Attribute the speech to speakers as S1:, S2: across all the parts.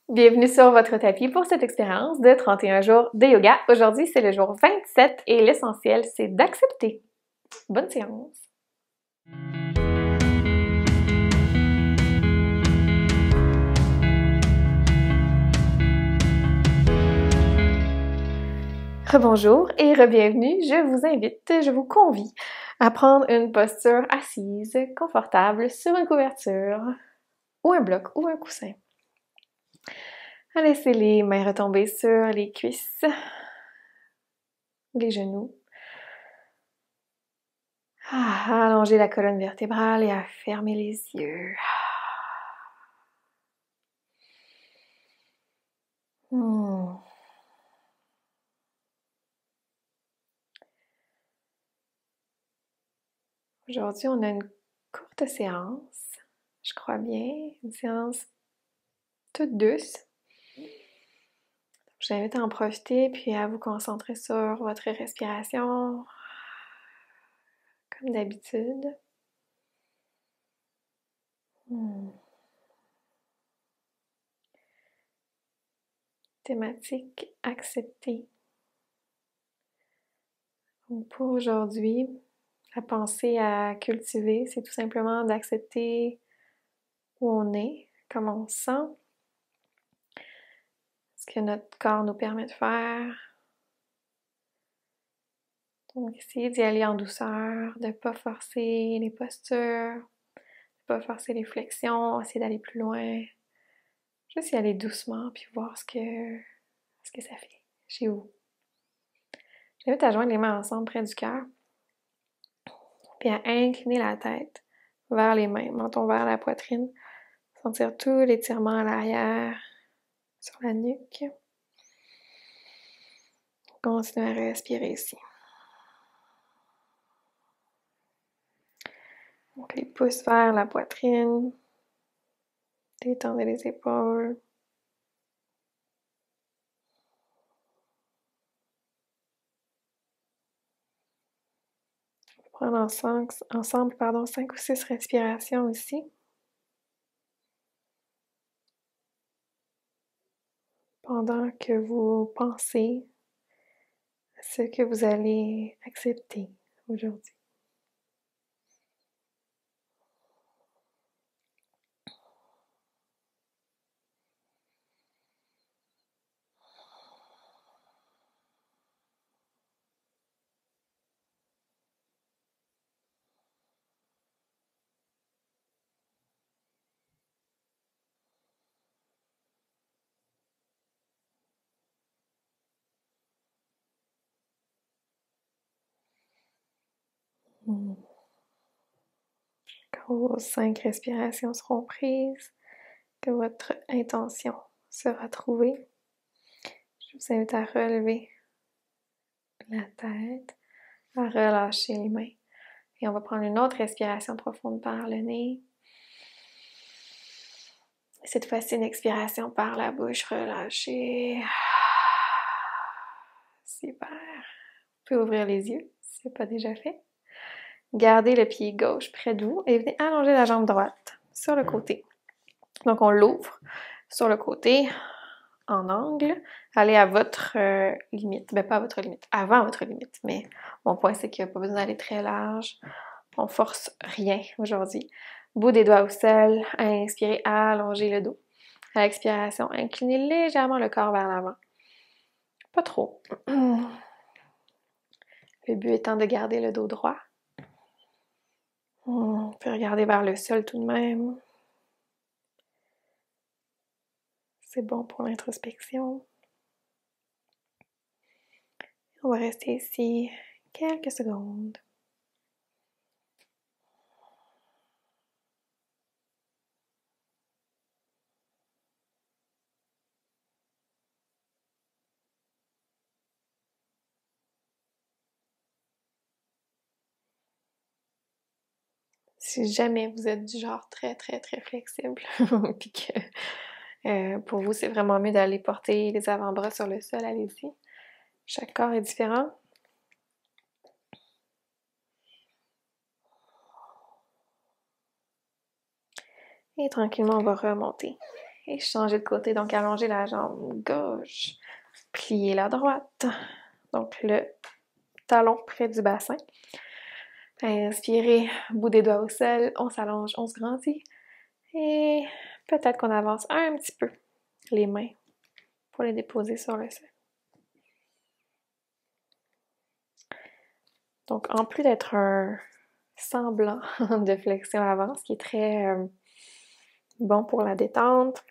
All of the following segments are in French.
S1: Bienvenue sur votre tapis pour cette expérience de 31 jours de yoga. Aujourd'hui, c'est le jour 27 et l'essentiel, c'est d'accepter. Bonne séance! Rebonjour et re-bienvenue. Je vous invite, je vous convie à prendre une posture assise, confortable, sur une couverture ou un bloc ou un coussin. À laisser les mains retomber sur les cuisses, les genoux. À allonger la colonne vertébrale et à fermer les yeux. Aujourd'hui, on a une courte séance, je crois bien, une séance toute douce. Je vous invite à en profiter puis à vous concentrer sur votre respiration, comme d'habitude. Thématique accepter. Donc pour aujourd'hui, la pensée à cultiver, c'est tout simplement d'accepter où on est, comment on se sent, ce que notre corps nous permet de faire. Donc, essayez d'y aller en douceur, de ne pas forcer les postures, de ne pas forcer les flexions, essayer d'aller plus loin. Juste y aller doucement, puis voir ce que ça fait chez vous. J'invite à joindre les mains ensemble près du cœur, puis à incliner la tête vers les mains, menton vers la poitrine. Sentir tout l'étirement à l'arrière, sur la nuque. Continuez à respirer ici. Donc, les pouces vers la poitrine. Détendez les épaules. On va prendre ensemble 5 ou 6 respirations ici. Pendant que vous pensez à ce que vous allez accepter aujourd'hui. Quand vos 5 respirations seront prises, que votre intention sera trouvée, je vous invite à relever la tête, à relâcher les mains. Et on va prendre une autre respiration profonde par le nez. Cette fois-ci, une expiration par la bouche, relâchez. Super. Vous pouvez ouvrir les yeux si ce n'est pas déjà fait. Gardez le pied gauche près de vous et venez allonger la jambe droite sur le côté. Donc, on l'ouvre sur le côté, en angle. Allez à votre limite. Ben, pas à votre limite, avant votre limite. Mais mon point, c'est qu'il n'y a pas besoin d'aller très large. On force rien aujourd'hui. Bout des doigts au sol. Inspirez, allongez le dos. À l'expiration, inclinez légèrement le corps vers l'avant. Pas trop. Le but étant de garder le dos droit. On peut regarder vers le sol tout de même. C'est bon pour l'introspection. On va rester ici quelques secondes. Si jamais vous êtes du genre très, très, très flexible, puis que pour vous, c'est vraiment mieux d'aller porter les avant-bras sur le sol, allez-y. Chaque corps est différent. Et tranquillement, on va remonter. Et changer de côté, donc allonger la jambe gauche, plier la droite. Donc le talon près du bassin. Inspirez, bout des doigts au sol, on s'allonge, on se grandit. Et peut-être qu'on avance un petit peu les mains pour les déposer sur le sol. Donc en plus d'être un semblant de flexion avant, ce qui est très bon pour la détente,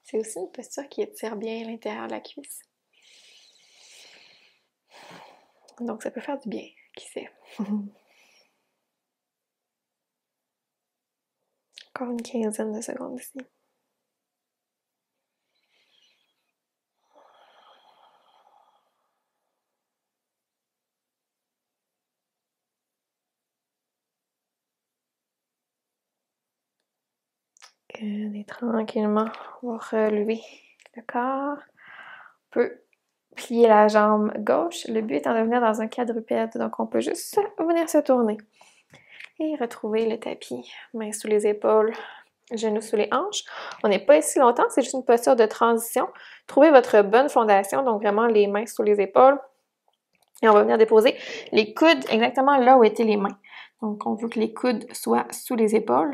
S1: c'est aussi une posture qui étire bien l'intérieur de la cuisse. Donc ça peut faire du bien, qui sait. Encore une quinzaine de secondes ici. Et tranquillement, on va relever le corps. On peut plier la jambe gauche. Le but étant de venir dans un quadrupède, donc on peut juste venir se tourner. Et retrouver le tapis. Mains sous les épaules, genoux sous les hanches. On n'est pas ici longtemps, c'est juste une posture de transition. Trouvez votre bonne fondation, donc vraiment les mains sous les épaules. Et on va venir déposer les coudes exactement là où étaient les mains. Donc on veut que les coudes soient sous les épaules.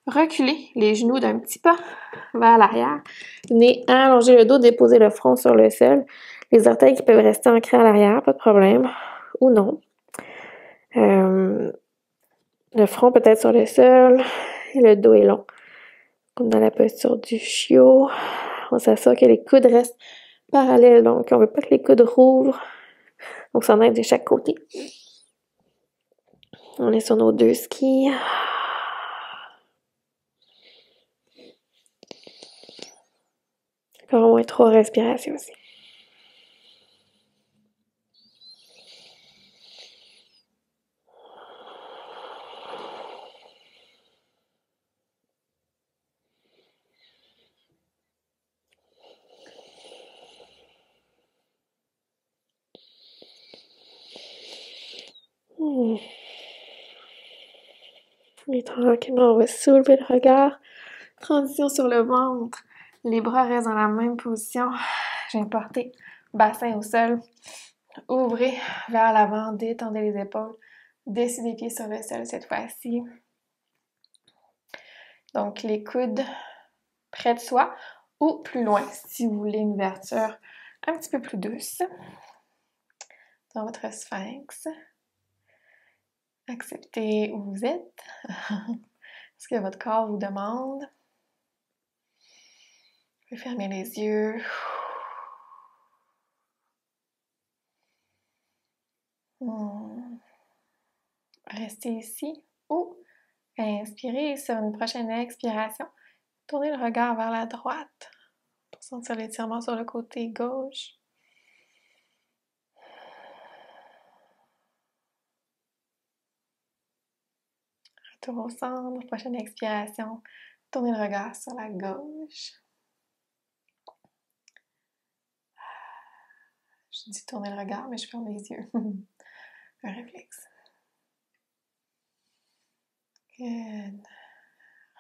S1: Reculez les genoux d'un petit pas vers l'arrière. Venez allonger le dos, déposer le front sur le sol. Les orteils qui peuvent rester ancrés à l'arrière, pas de problème. Ou non. Le front peut-être sur le sol. Et le dos est long. Comme dans la posture du chiot. On s'assure que les coudes restent parallèles. Donc on ne veut pas que les coudes rouvrent. Donc ça en aide de chaque côté. On est sur nos deux skis. Encore au moins 3 respirations aussi. Et tranquillement, on va soulever le regard. Transition sur le ventre. Les bras restent dans la même position. Je viens porter bassin au sol. Ouvrez vers l'avant, détendez les épaules. Dessinez les pieds sur le sol cette fois-ci. Donc les coudes près de soi ou plus loin si vous voulez une ouverture un petit peu plus douce dans votre sphinx. Acceptez où vous êtes, ce que votre corps vous demande. Vous pouvez fermer les yeux. Restez ici ou inspirez sur une prochaine expiration. Tournez le regard vers la droite pour sentir l'étirement sur le côté gauche. Retour au centre, prochaine expiration. Tournez le regard sur la gauche. Je dis tourner le regard, mais je ferme les yeux. Un réflexe. Good.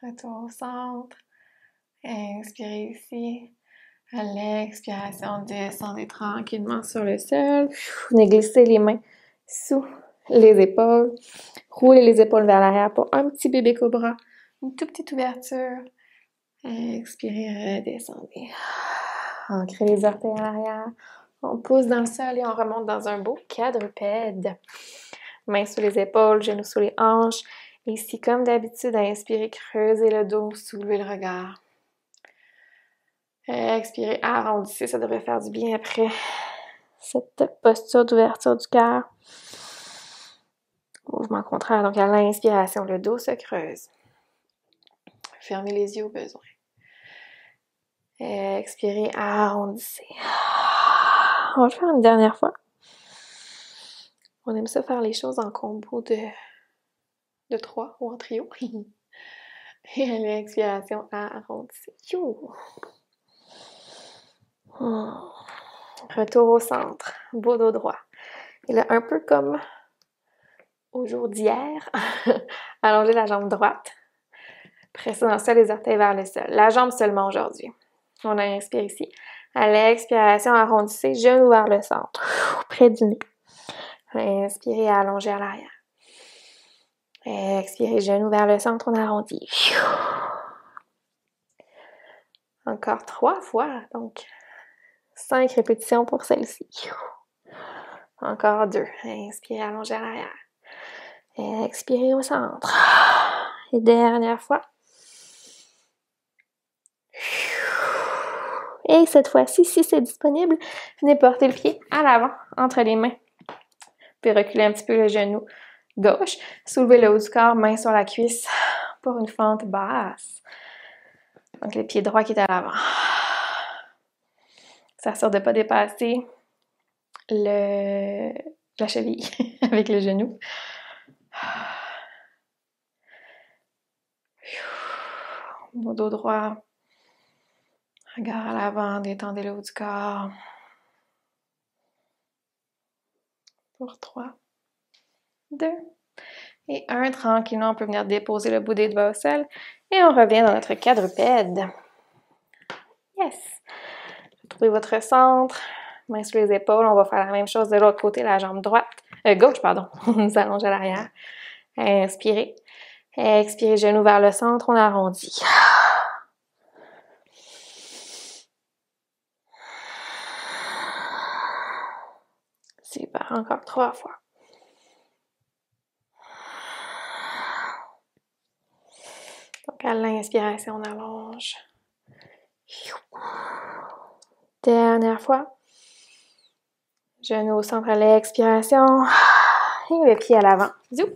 S1: Retour au centre. Inspirez ici. À l'expiration, descendez tranquillement sur le sol. Venez glisser les mains sous les épaules. Roulez les épaules vers l'arrière pour un petit bébé cobra. Une toute petite ouverture. Expirez, redescendez. Ancrez les orteils à l'arrière. On pousse dans le sol et on remonte dans un beau quadrupède. Mains sous les épaules, genoux sous les hanches. Et ici, comme d'habitude, inspirez, creusez le dos, soulevez le regard. Expirez, arrondissez, ça devrait faire du bien après cette posture d'ouverture du cœur. Mouvement contraire, donc à l'inspiration, le dos se creuse. Fermez les yeux au besoin. Expirez, arrondissez. On va le faire une dernière fois. On aime ça faire les choses en combo de 3 ou en trio. Et à l'expiration, arrondissez. Retour au centre, beau dos droit. Et là, un peu comme au jour d'hier, allongez la jambe droite. Pressez dans le sol, les orteils vers le sol. La jambe seulement aujourd'hui. On a inspiré ici. À l'expiration, arrondissez, genoux vers le centre, près du nez. Inspirez, allongez à l'arrière. Expirez, genoux vers le centre, on arrondit. Encore 3 fois, donc 5 répétitions pour celle-ci. Encore 2. Inspirez, allongez à l'arrière. Expirez au centre. Et dernière fois. Et cette fois-ci, si c'est disponible, venez porter le pied à l'avant, entre les mains. Puis reculer un petit peu le genou gauche. Soulevez le haut du corps, main sur la cuisse pour une fente basse. Donc le pied droit qui est à l'avant. S'assure de ne pas dépasser la cheville avec le genou. Mon dos droit. Regard à l'avant, détendez le haut du corps. Pour 3, 2 et 1. Tranquillement, on peut venir déposer le bout des doigts au sol. Et on revient dans notre quadrupède. Yes! Trouvez votre centre. Main sur les épaules. On va faire la même chose de l'autre côté, la jambe gauche, pardon. On nous allonge à l'arrière. Inspirez. Expirez, genoux vers le centre, on arrondit. Super, encore 3 fois. Donc à l'inspiration, on allonge. Dernière fois. Genoux au centre à l'expiration. Et le pied à l'avant. Zoup!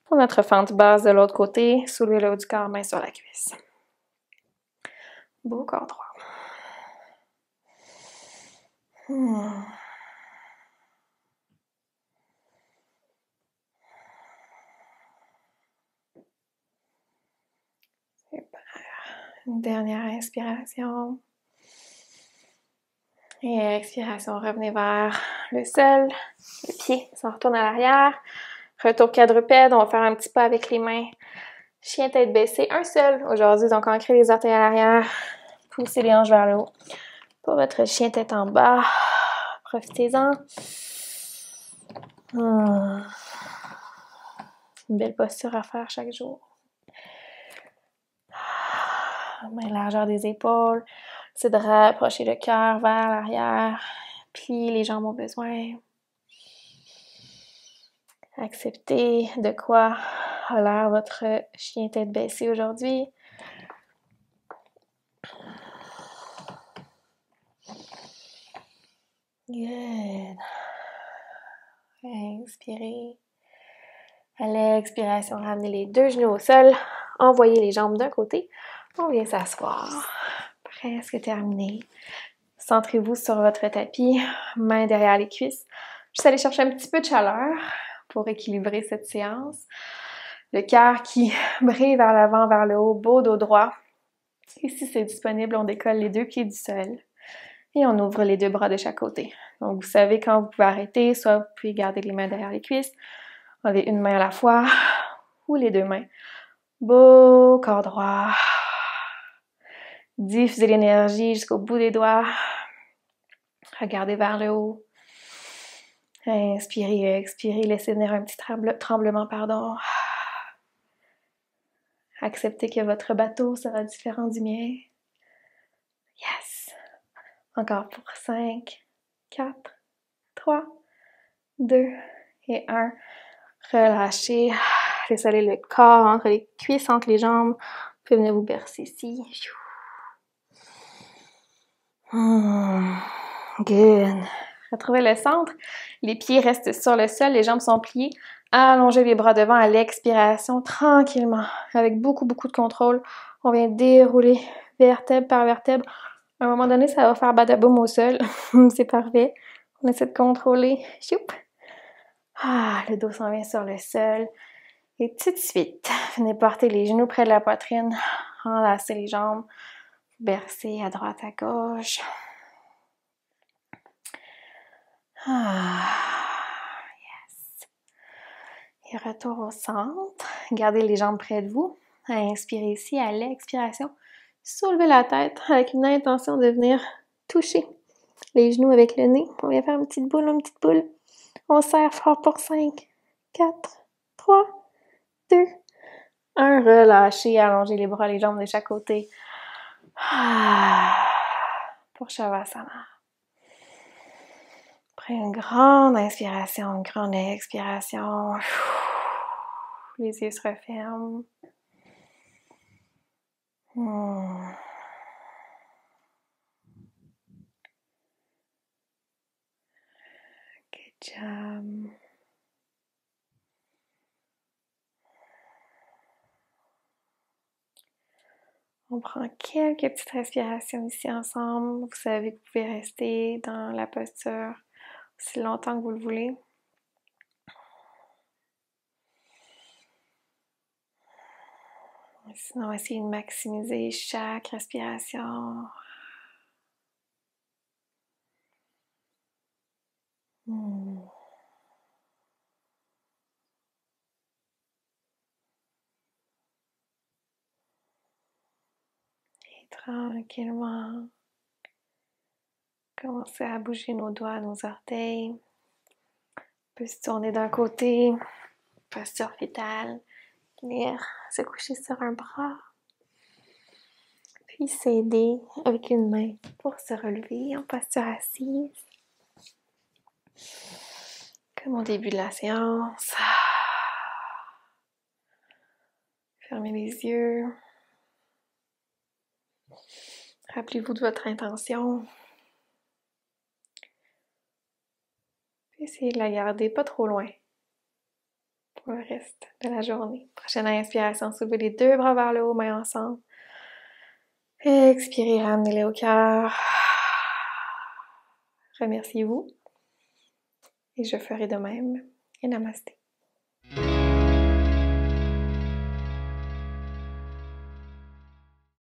S1: Pour notre fente basse de l'autre côté, soulevez le haut du corps, main sur la cuisse. Beau corps droit. Super. Une dernière inspiration. Et expiration, revenez vers le sol. Le pied, on retourne à l'arrière. Retour quadrupède, on va faire un petit pas avec les mains. Chien tête baissée, un seul aujourd'hui. Donc, ancrez les orteils à l'arrière. Poussez les hanches vers le haut. Pour votre chien tête en bas. Profitez-en. Une belle posture à faire chaque jour. Main largeur des épaules. C'est de rapprocher le cœur vers l'arrière. Pliez les jambes au besoin. Acceptez de quoi a l'air votre chien tête baissée aujourd'hui. Good. Inspirez. À l'expiration, ramenez les 2 genoux au sol. Envoyez les jambes d'un côté. On vient s'asseoir. Presque terminé. Centrez-vous sur votre tapis. Main derrière les cuisses. Juste aller chercher un petit peu de chaleur pour équilibrer cette séance. Le cœur qui brille vers l'avant, vers le haut. Beau dos droit. Et si c'est disponible, on décolle les 2 pieds du sol. Et on ouvre les 2 bras de chaque côté. Donc, vous savez quand vous pouvez arrêter, soit vous pouvez garder les mains derrière les cuisses, enlever une main à la fois, ou les 2 mains. Beau corps droit. Diffusez l'énergie jusqu'au bout des doigts. Regardez vers le haut. Inspirez, expirez, laissez venir un petit tremblement, pardon. Acceptez que votre bateau sera différent du mien. Yes! Encore pour 5, 4, 3, 2 et 1. Relâchez. Laissez aller le corps entre les cuisses, entre les jambes. Vous pouvez venir vous bercer ici. Good. Retrouvez le centre. Les pieds restent sur le sol. Les jambes sont pliées. Allongez les bras devant à l'expiration, tranquillement. Avec beaucoup, beaucoup de contrôle. On vient dérouler vertèbre par vertèbre. À un moment donné, ça va faire badaboum au sol. C'est parfait. On essaie de contrôler. Choup. Le dos s'en vient sur le sol. Et tout de suite, venez porter les genoux près de la poitrine. Enlacez les jambes. Bercez à droite, à gauche. Yes. Et retour au centre. Gardez les jambes près de vous. Inspirez ici, à l'expiration, soulevez la tête avec une intention de venir toucher les genoux avec le nez. On vient faire une petite boule, une petite boule. On serre fort pour 5, 4, 3, 2, 1. Relâchez, allongez les bras, les jambes de chaque côté. Pour Shavasana. Après une grande inspiration, une grande expiration. Les yeux se referment. Good job. On prend quelques petites respirations ici ensemble. Vous savez que vous pouvez rester dans la posture aussi longtemps que vous le voulez. Sinon, on va essayer de maximiser chaque respiration. Et tranquillement, commencer à bouger nos doigts, nos orteils. On peut se tourner d'un côté, posture fétale, venir se coucher sur un bras. Puis s'aider avec une main pour se relever en posture assise. Comme au début de la séance. Fermez les yeux. Rappelez-vous de votre intention. Puis essayez de la garder pas trop loin pour le reste de la journée. Prochaine inspiration, soulevez les deux bras vers le haut, mains ensemble. Expirez, ramenez-les au cœur. Remerciez-vous. Et je ferai de même. Et namasté.